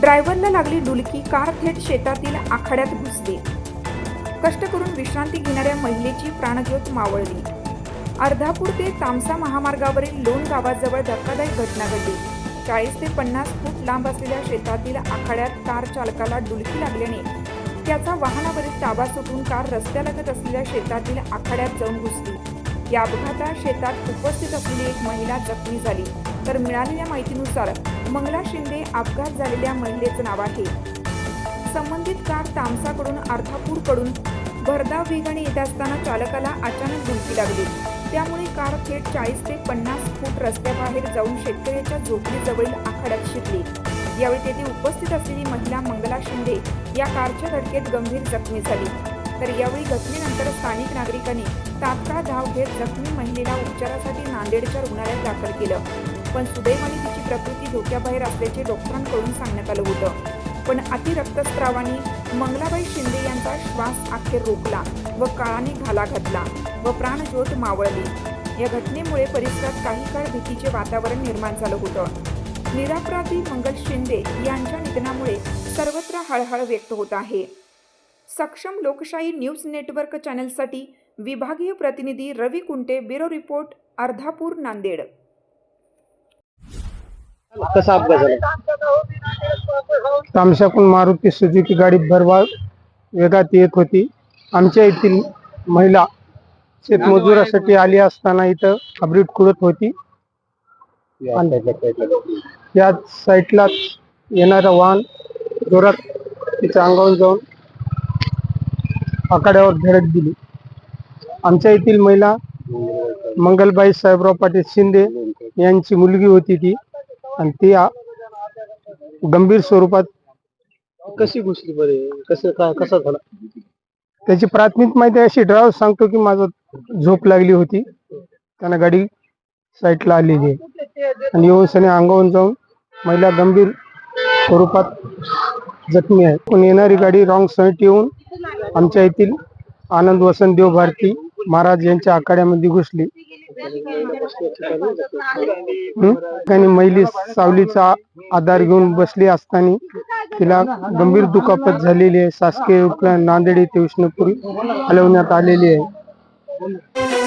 ड्रायव्हरला लागली डुलकी, कार थेट शेतातील आखाड्यात घुसली. कष्ट करून विश्रांती घेणाऱ्या महिलेची प्राणज्योत मावळली. अर्धापूर ते तामसा महामार्गावरील लोण गावाजवळ धक्कादायक घटना घडली. 40 ते 50 फूट लांब असलेल्या शेतातील आखाड्यात कार चालकाला डुलकी लागल्याने त्याचा वाहनावरील ताबा सुटून कार रस्त्यालगत असलेल्या शेतातील आखाड्यात जाऊन घुसली. या अपघातात शेतात उपस्थित असलेली एक महिला जखमी झाली. तर मिळालेल्या माहितीनुसार मंगला शिंदे अपघात झालेल्या महिलेचं नाव आहे. संबंधित कार तामसाकडून अर्धापूरकडून भरधाव वेगाने येत असताना चालकाला अचानक डुलकी लागली. त्यामुळे कार थेट 40 ते 50 फूट रस्त्याबाहेर जाऊन शेतकऱ्याच्या झोपडीजवळील आखाड्यात शिरली. यावेळी तेथे उपस्थित असलेली महिला मंगला शिंदे या कारच्या धडकेत गंभीर जखमी झाली. तर यावेळी घटनेनंतर स्थानिक नागरिकांनी तात्काळ धाव घेत जखमी महिलेला उपचारासाठी नांदेडच्या रुग्णालयात दाखल केलं. पण सुदैवाने तिची प्रकृती धोक्याबाहेर असल्याचे डॉक्टरांकडून सांगण्यात आलं होतं. पण अतिरक्तस्रावाने मंगलाबाई शिंदे यांचा श्वास अखेर रोखला व काळाने घाला घातला व प्राणज्योत मावळली. या घटनेमुळे परिसरात काही काळ भीतीचे वातावरण निर्माण झालं होतं. निरपराधी मंगल शिंदे यांच्या निधनामुळे सर्वत्र हळहळ व्यक्त होत आहे. सक्षम लोकशाही न्यूज नेटवर्क चॅनलसाठी विभागीय प्रतिनिधी रवी कुंटे, ब्युरो रिपोर्ट, अर्धापूर, नांदेड. कसा अपघात झाला? तामशाकून मारुती सुझुकी गाडी भरधाव वेगात येत होती. आमच्या येथील महिला शेतमजुरासाठी आली असताना इथं हायब्रिड खुडत होती. या साईडला येणारं वाहन जोरात तिच्या अंगावर जाऊन आखाड्यावर धडक दिली. आमच्या येथील महिला मंगलबाई साहेबराव पाटील शिंदे यांची मुलगी होती ती, आणि ती गंभीर स्वरूपात कशी घुसली बरे? कसा झाला? त्याची प्राथमिक माहिती अशी, ड्रायव्हर सांगतो की माझं झोप लागली होती, त्यानं गाडी साईडला आलेली आहे आणि येऊन सनी अंगावून जाऊन महिला गंभीर स्वरूपात जखमी आहे. पण येणारी गाडी रॉंग साईड येऊन आमच्या येथील आनंद वसंत देव भारती महाराज यांच्या आखाड्यामध्ये घुसली. आणि महिला सावलीचा आधार घेऊन बसली असताना तिला गंभीर दुखापत झालेली आहे. शासकीय रुग्णालय नांदेड येथे विष्णुपुरी हलवण्यात आलेली आहे.